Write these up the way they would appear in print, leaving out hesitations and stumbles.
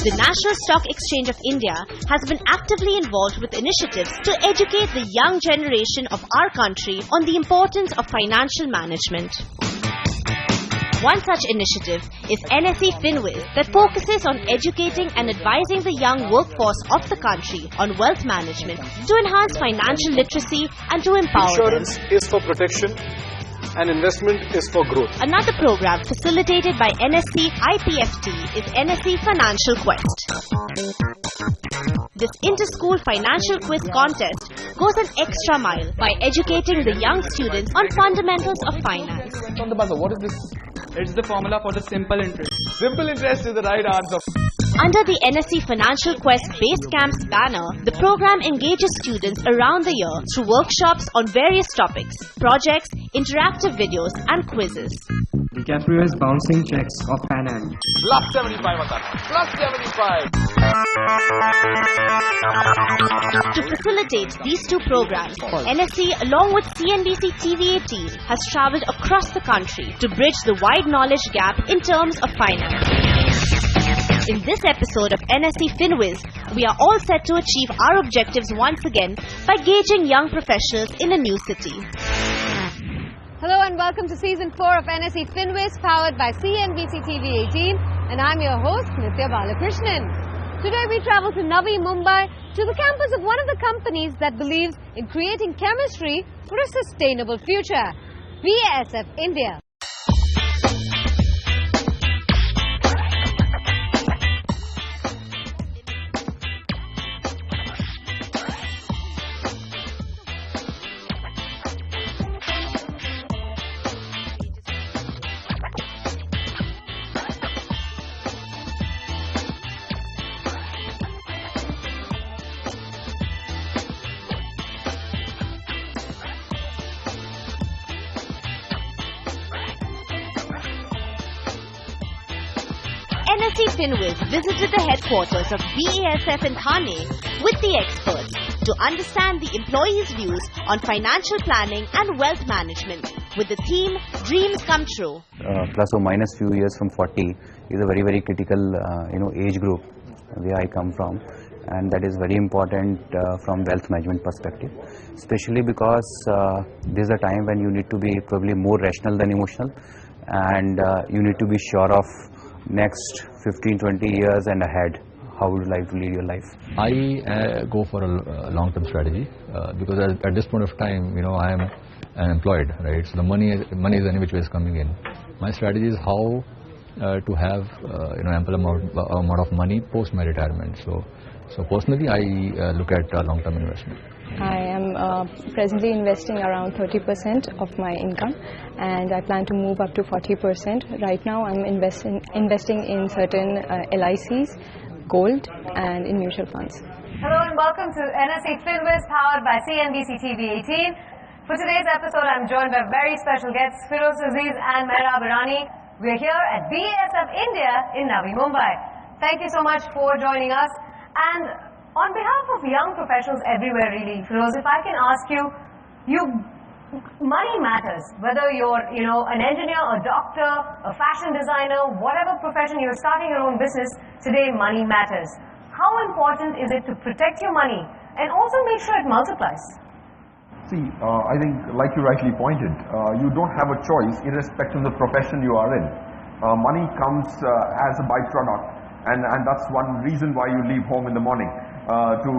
The National Stock Exchange of India has been actively involved with initiatives to educate the young generation of our country on the importance of financial management. One such initiative is NSE FinWiz that focuses on educating and advising the young workforce of the country on wealth management to enhance financial literacy and to empower Insurance them. is for protection and investment is for growth. Another program facilitated by NSE IPFT is NSE Financial Quest. This inter-school financial quiz contest goes an extra mile by educating the young students on fundamentals of finance. On the buzzer, what is this? It's the formula for the simple interest. Simple interest is the right answer. Under the NSE Financial Quest Base Camps banner, the program engages students around the year through workshops on various topics, projects, interactive videos and quizzes. DiCaprio is bouncing checks of Pan-Am. Plus 75 on that. Plus 75. To facilitate these two programs, NSE along with CNBC TV18 has travelled across the country to bridge the wide knowledge gap in terms of finance. In this episode of NSE FinWiz, we are all set to achieve our objectives once again by gauging young professionals in a new city. Hello and welcome to Season 4 of NSE FinWiz, powered by CNBC TV18, and I'm your host, Nitya Balakrishnan. Today we travel to Navi Mumbai, to the campus of one of the companies that believes in creating chemistry for a sustainable future, BASF India. NSE FinWiz visited the headquarters of BASF in Thane with the experts to understand the employees' views on financial planning and wealth management with the theme Dreams Come True. Plus or minus few years from 40 is a very critical age group where I come from, and that is very important from wealth management perspective, especially because this is a time when you need to be probably more rational than emotional, and you need to be sure of next 15-20 years and ahead. How would you like to lead your life? I go for a long-term strategy because at this point of time, I am unemployed, right? So the money is any which way is coming in. My strategy is how to have ample amount of money post my retirement. So personally, I look at long-term investment. I am presently investing around 30% of my income, and I plan to move up to 40%. Right now I'm investing in certain LICs, gold and in mutual funds. Hello and welcome to NSE FinWiz, powered by CNBC TV18. For today's episode, I'm joined by very special guests, Feroz Aziz and Mehrab Irani. We're here at BASF India in Navi Mumbai. Thank you so much for joining us. And on behalf of young professionals everywhere, really, Feroz, if I can ask you, money matters. Whether you're, an engineer, a doctor, a fashion designer, whatever profession you're starting your own business, today money matters. How important is it to protect your money and also make sure it multiplies? See, I think, like you rightly pointed, you don't have a choice irrespective of the profession you are in. Money comes as a byproduct, and that's one reason why you leave home in the morning. To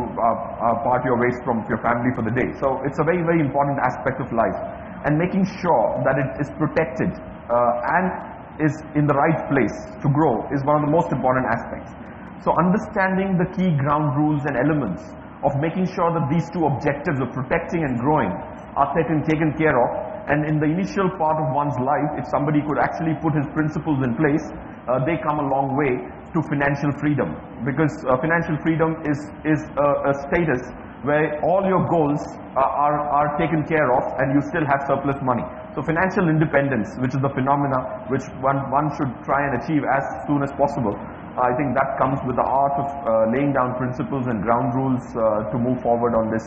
part your ways from your family for the day. So it's a very important aspect of life, and making sure that it is protected and is in the right place to grow is one of the most important aspects. So understanding the key ground rules and elements of making sure that these two objectives of protecting and growing are taken care of, and in the initial part of one's life, if somebody could actually put his principles in place, they come a long way to financial freedom, because financial freedom is a status where all your goals are taken care of and you still have surplus money. So financial independence, which is the phenomena which one should try and achieve as soon as possible, I think that comes with the art of laying down principles and ground rules to move forward on this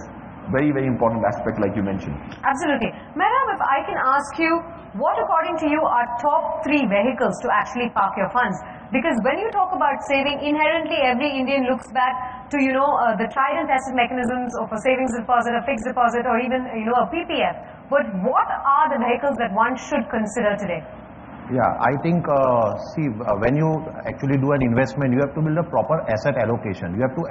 very, very important aspect like you mentioned. Absolutely. Madam, if I can ask you, what according to you are top 3 vehicles to actually park your funds? Because when you talk about saving, inherently every Indian looks back to, the tried and tested mechanisms of a savings deposit, a fixed deposit, or even, a PPF. But what are the vehicles that one should consider today? Yeah, I think, when you actually do an investment, you have to build a proper asset allocation. You have to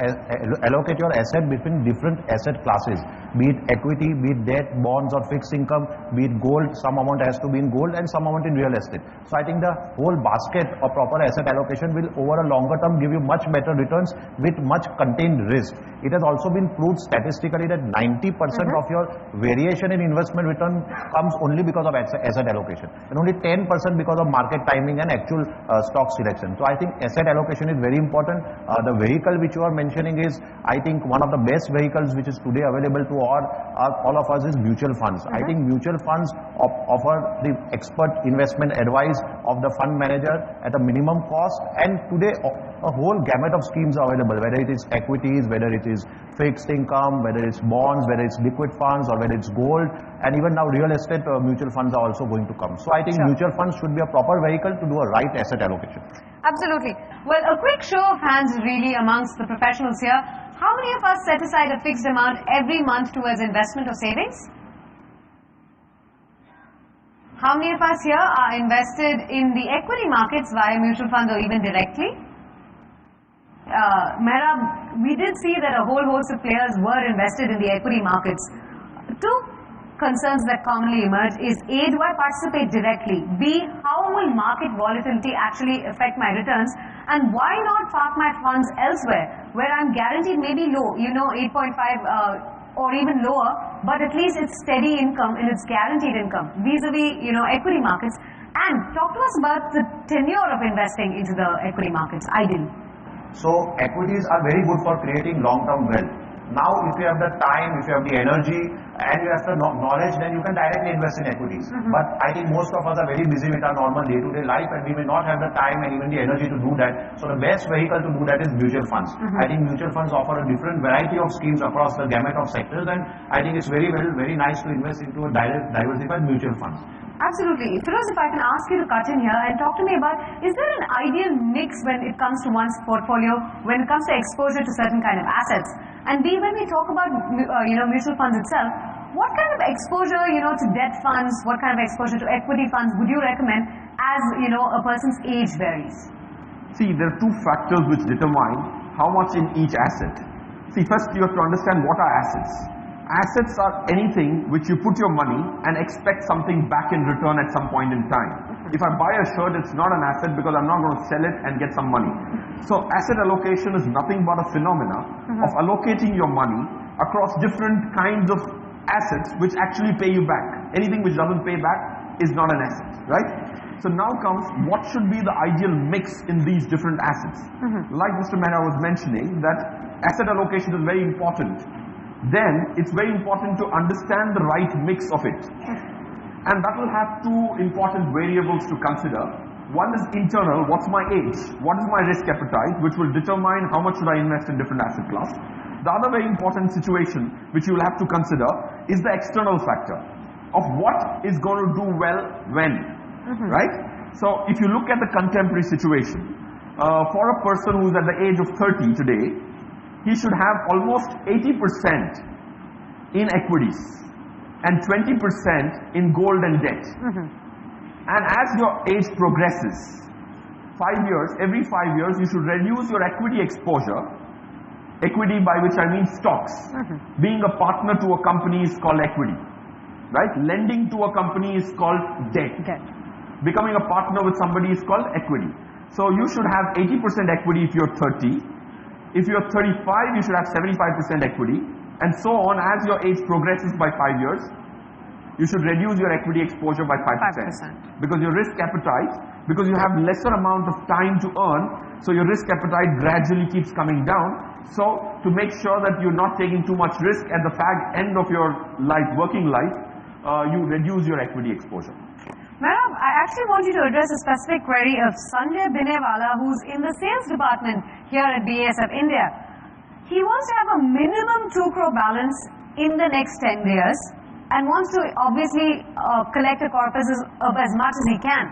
allocate your asset between different asset classes, be it equity, be it debt, bonds or fixed income, be it gold. Some amount has to be in gold and some amount in real estate. So I think the whole basket of proper asset allocation will over a longer term give you much better returns with much contained risk. It has also been proved statistically that 90% of your variation in investment return comes only because of asset allocation, and only 10% because of market timing and actual stock selection. So I think asset allocation is very important. The vehicle which you are mentioning is, I think, one of the best vehicles which is today available to all of us is mutual funds. I think mutual funds offer the expert investment advice of the fund manager at a minimum cost, and today a whole gamut of schemes are available, whether it is equities, whether it is fixed income, whether it's bonds, whether it's liquid funds, or whether it's gold, and even now real estate mutual funds are also going to come. So I think mutual funds should be a proper vehicle to do a right asset allocation. Absolutely. Well, a quick show of hands really amongst the professionals here. How many of us set aside a fixed amount every month towards investment or savings? How many of us here are invested in the equity markets via mutual funds or even directly? Mera, we did see that a whole host of players were invested in the equity markets. 2 concerns that commonly emerge is A, do I participate directly? B, how will market volatility actually affect my returns? And why not park my funds elsewhere where I'm guaranteed maybe low, 8.5 or even lower, but at least it's steady income and it's guaranteed income vis-a-vis, equity markets. And talk to us about the tenure of investing into the equity markets, ideally. So equities are very good for creating long-term wealth. Now if you have the time, if you have the energy and you have the knowledge, then you can directly invest in equities. But I think most of us are very busy with our normal day-to-day life and we may not have the time and even the energy to do that. So the best vehicle to do that is mutual funds. I think mutual funds offer a different variety of schemes across the gamut of sectors, and I think it's very nice to invest into a diversified mutual funds. Absolutely. Firoz, if I can ask you to cut in here and talk to me about, is there an ideal mix when it comes to one's portfolio, when it comes to exposure to certain kind of assets? And B, when we talk about, mutual funds itself, what kind of exposure, to debt funds, what kind of exposure to equity funds would you recommend as, a person's age varies? See, there are 2 factors which determine how much in each asset. See, first you have to understand what are assets. Assets are anything which you put your money and expect something back in return at some point in time. If I buy a shirt, it's not an asset because I'm not going to sell it and get some money. So asset allocation is nothing but a phenomena of allocating your money across different kinds of assets which actually pay you back. Anything which doesn't pay back is not an asset, right? So now comes what should be the ideal mix in these different assets. Like Mr. Mehra was mentioning, that asset allocation is very important. Then it's very important to understand the right mix of it. And that will have 2 important variables to consider. One is internal, what's my age? What is my risk appetite, which will determine how much should I invest in different asset class. The other very important situation which you will have to consider is the external factor of what is going to do well when, right? So if you look at the contemporary situation, for a person who's at the age of 30 today, he should have almost 80% in equities and 20% in gold and debt. And as your age progresses, 5 years, every 5 years, you should reduce your equity exposure. Equity, by which I mean stocks. Being a partner to a company is called equity, right? Lending to a company is called debt. Becoming a partner with somebody is called equity. So you should have 80% equity if you're 30. If you're 35, you should have 75% equity, and so on. As your age progresses by 5 years, you should reduce your equity exposure by 5%. Because your risk appetite, because you have lesser amount of time to earn, so your risk appetite gradually keeps coming down. So to make sure that you're not taking too much risk at the end of your life, working life, you reduce your equity exposure. Madam, I actually want you to address a specific query of Sanjay Binewala, who's in the sales department here at BASF India. He wants to have a minimum 2 crore balance in the next 10 years and wants to obviously collect a corpus of as much as he can.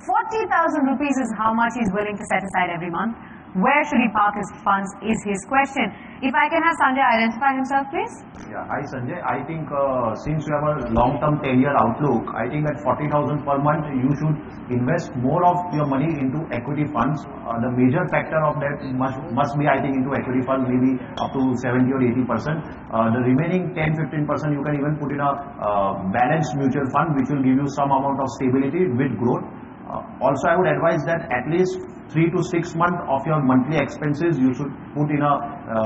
40,000 rupees is how much he's willing to set aside every month. Where should he park his funds is his question. If I can have Sanjay identify himself, please. Yeah, hi Sanjay. I think since you have a long-term 10-year outlook, I think at 40,000 per month, you should invest more of your money into equity funds. The major factor of that must be, I think, into equity funds, maybe up to 70 or 80%. The remaining 10-15% you can even put in a balanced mutual fund, which will give you some amount of stability with growth. Also, I would advise that at least 3 to 6 months of your monthly expenses you should put in a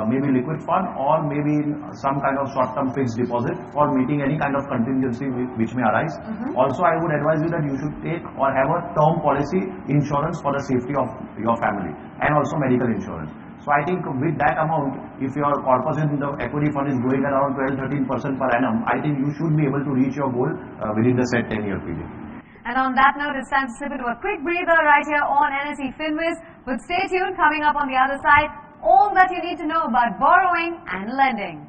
maybe liquid fund or maybe some kind of short-term fixed deposit for meeting any kind of contingency which may arise. Also, I would advise you that you should take or have a term policy insurance for the safety of your family and also medical insurance. So I think with that amount, if your corpus in the equity fund is growing around 12-13% per annum, I think you should be able to reach your goal within the set 10-year period. And on that note, it's time to slip into a quick breather right here on NSE FinWiz. But stay tuned, coming up on the other side, all that you need to know about borrowing and lending.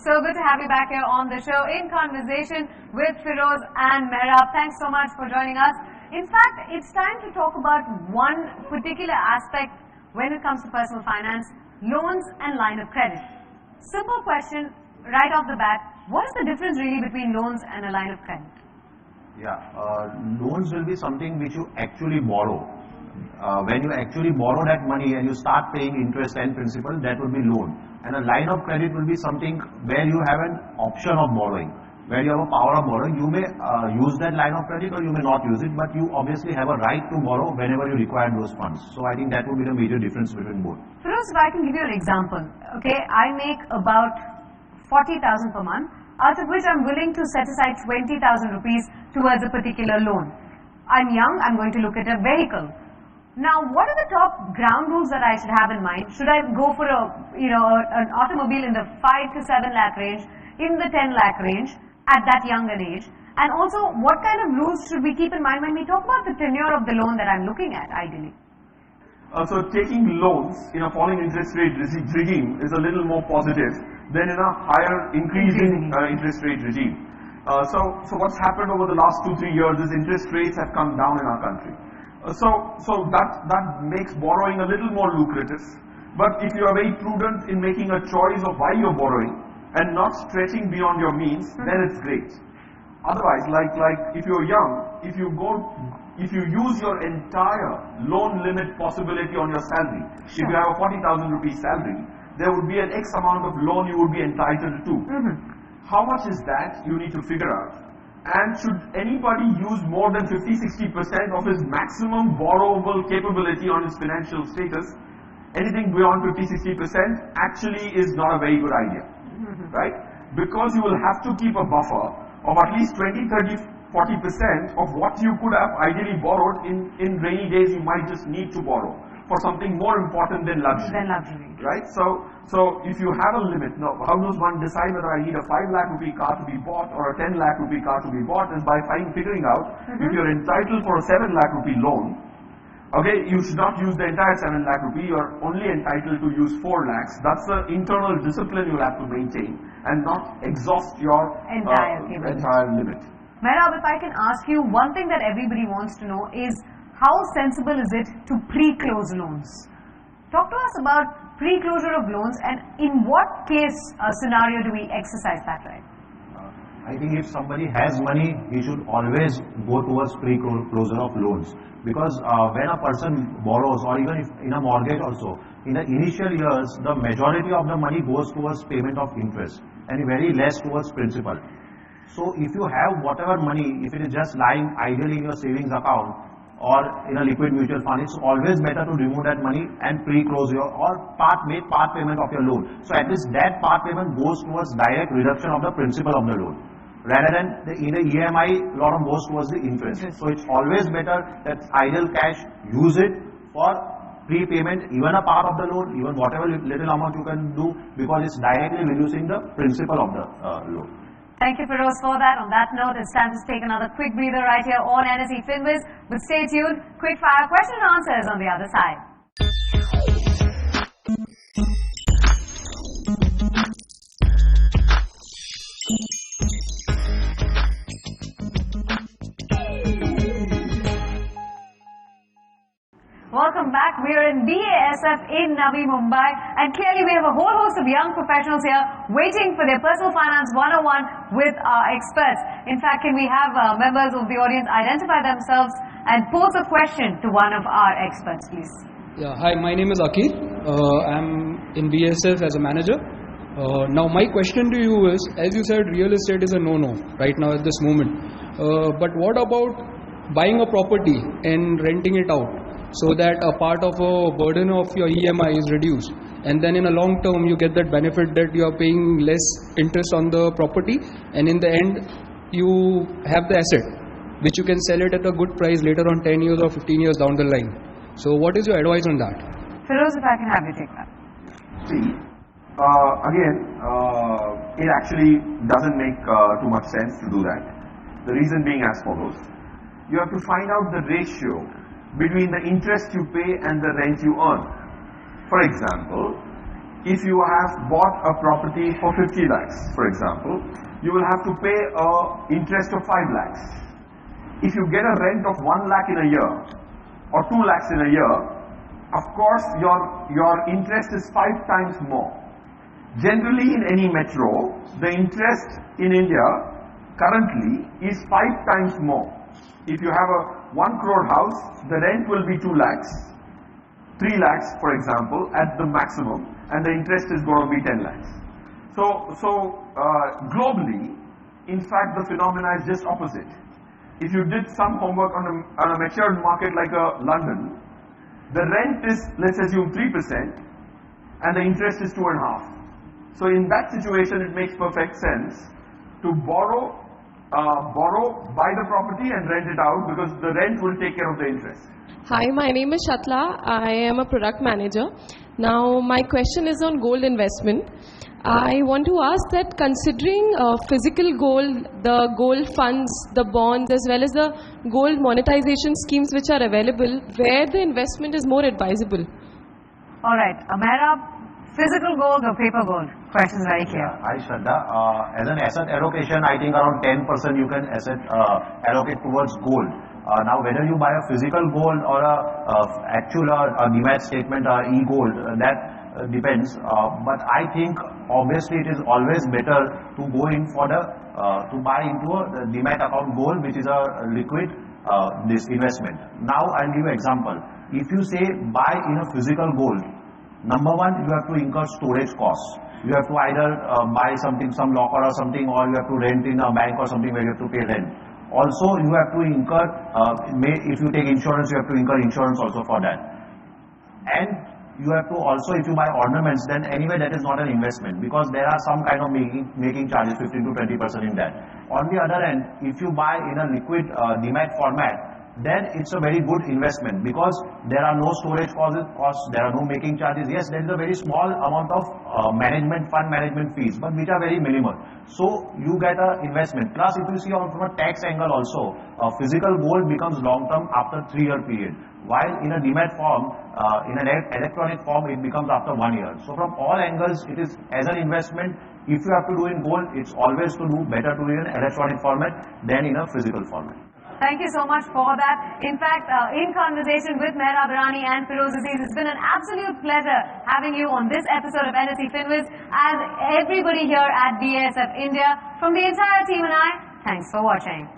So good to have you back here on the show in conversation with FinWiz and Mehrab. Thanks so much for joining us. In fact, it's time to talk about one particular aspect when it comes to personal finance, loans and line of credit. Simple question right off the bat, what is the difference really between loans and a line of credit? Yeah, loans will be something which you actually borrow. When you actually borrow that money and you start paying interest and principal, that will be loan. And a line of credit will be something where you have an option of borrowing. Where you have a power of borrowing, you may use that line of credit or you may not use it, but you obviously have a right to borrow whenever you require those funds. So I think that would be the major difference between both. First, if I can give you an example, okay, I make about 40,000 per month, out of which I'm willing to set aside 20,000 rupees towards a particular loan. I'm young, I'm going to look at a vehicle. Now, what are the top ground rules that I should have in mind? Should I go for an automobile in the 5 to 7 lakh range, in the 10 lakh range? At that younger age, and also what kind of rules should we keep in mind when we talk about the tenure of the loan that I'm looking at ideally? So taking loans in a falling interest rate regime is a little more positive than in a higher increasing interest rate regime. So what's happened over the last 2-3 years is interest rates have come down in our country. So that makes borrowing a little more lucrative. But if you are very prudent in making a choice of why you're borrowing, and not stretching beyond your means, then it's great. Otherwise, like if you're young, if you use your entire loan limit possibility on your salary, if you have a 40,000 rupees salary, there would be an X amount of loan you would be entitled to. How much is that? You need to figure out. And should anybody use more than 50-60% of his maximum borrowable capability on his financial status, anything beyond 50-60% actually is not a very good idea. Right? Because you will have to keep a buffer of at least 20-30-40% of what you could have ideally borrowed in rainy days you might just need to borrow for something more important than luxury. Right? So if you have a limit, now how does one decide whether I need a 5 lakh rupee car to be bought or a 10 lakh rupee car to be bought is by figuring out if you're entitled for a 7 lakh rupee loan. Okay, you should not use the entire 7 lakh rupee, you are only entitled to use 4 lakhs. That's the internal discipline you'll have to maintain and not exhaust your entire limit. Mehrab, if I can ask you, one thing that everybody wants to know is how sensible is it to pre-close loans? Talk to us about pre-closure of loans and in what case scenario do we exercise that right? I think if somebody has money, he should always go towards pre-closure of loans. Because when a person borrows, or even if in a mortgage also, in the initial years, the majority of the money goes towards payment of interest and very less towards principal. So if you have whatever money, if it is just lying idly in your savings account or in a liquid mutual fund, it's always better to remove that money and pre-close your or make part payment of your loan. So at least that part payment goes towards direct reduction of the principal of the loan. Rather than in the EMI, a lot of goes towards the interest. So it's always better that idle cash, use it for prepayment, even a part of the loan, even whatever little amount you can do, because it's directly reducing the principal of the loan. Thank you, Feroz, for that. On that note, it's time to take another quick breather right here on NSE FinWiz. But stay tuned. Quick fire question and answers on the other side. Welcome back. We are in BASF in Navi Mumbai, and clearly we have a whole host of young professionals here waiting for their personal finance 101 with our experts. In fact, can we have members of the audience identify themselves and pose a question to one of our experts, please? Yeah, hi, my name is Akil. I'm in BASF as a manager. Now my question to you is, as you said, real estate is a no-no right now at this moment. But what about buying a property and renting it out, so that a part of a burden of your EMI is reduced, and then in a long term you get that benefit that you are paying less interest on the property, and in the end you have the asset which you can sell it at a good price later on 10 years or 15 years down the line. So what is your advice on that? Feroz, if I can have you take that. See, it actually doesn't make too much sense to do that. The reason being as follows. You have to find out the ratio between the interest you pay and the rent you earn. For example, if you have bought a property for 50 lakhs, for example, you will have to pay an interest of 5 lakhs. If you get a rent of 1 lakh in a year or 2 lakhs in a year, of course your interest is 5 times more. Generally in any metro, the interest in India currently is 5 times more. If you have a 1 crore house, the rent will be 2 lakhs, 3 lakhs for example at the maximum, and the interest is going to be 10 lakhs. So globally, in fact, the phenomena is just opposite. If you did some homework on a matured market like London, the rent is, let's assume, 3% and the interest is 2.5%. So in that situation, it makes perfect sense to borrow, buy the property and rent it out, because the rent will take care of the interest. Hi, my name is Shatla. I am a product manager. Now my question is on gold investment. I want to ask that, considering physical gold, the gold funds, the bonds, as well as the gold monetization schemes which are available, where the investment is more advisable? Alright, Amera, physical gold or paper gold? Question is very clear. Hi Shraddha, as an asset allocation, I think around 10% you can allocate towards gold. Now whether you buy a physical gold or actual demat statement or e-gold, that depends. But I think obviously it is always better to go in for to buy into a demat account gold, which is a liquid this investment. Now I'll give you an example. If you say buy in a physical gold, number one, you have to incur storage costs. You have to either buy something, some locker or something, or you have to rent in a bank or something where you have to pay rent. Also, you have to incur, if you take insurance, you have to incur insurance also for that. And you have to also, if you buy ornaments, then anyway that is not an investment, because there are some kind of making charges, 15 to 20% in that. On the other end, if you buy in a liquid demat format, then it's a very good investment, because there are no storage costs, there are no making charges. Yes, there is a very small amount of fund management fees, but which are very minimal. So you get an investment. Plus, if you see from a tax angle also, physical gold becomes long term after 3-year period, while in a demat form, in an electronic form, it becomes after 1 year. So from all angles, it is as an investment. If you have to do in gold, it's always better to do in an electronic format than in a physical format. Thank you so much for that. In fact, in conversation with Mehra Birani and Feroz Aziz, it's been an absolute pleasure having you on this episode of NSE FinWiz, and everybody here at BASF India. From the entire team and I, thanks for watching.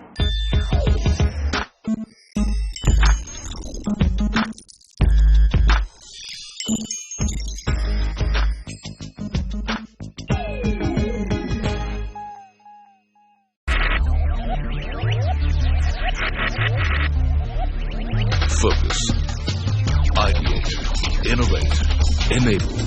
Focus, ideate, innovate, enable.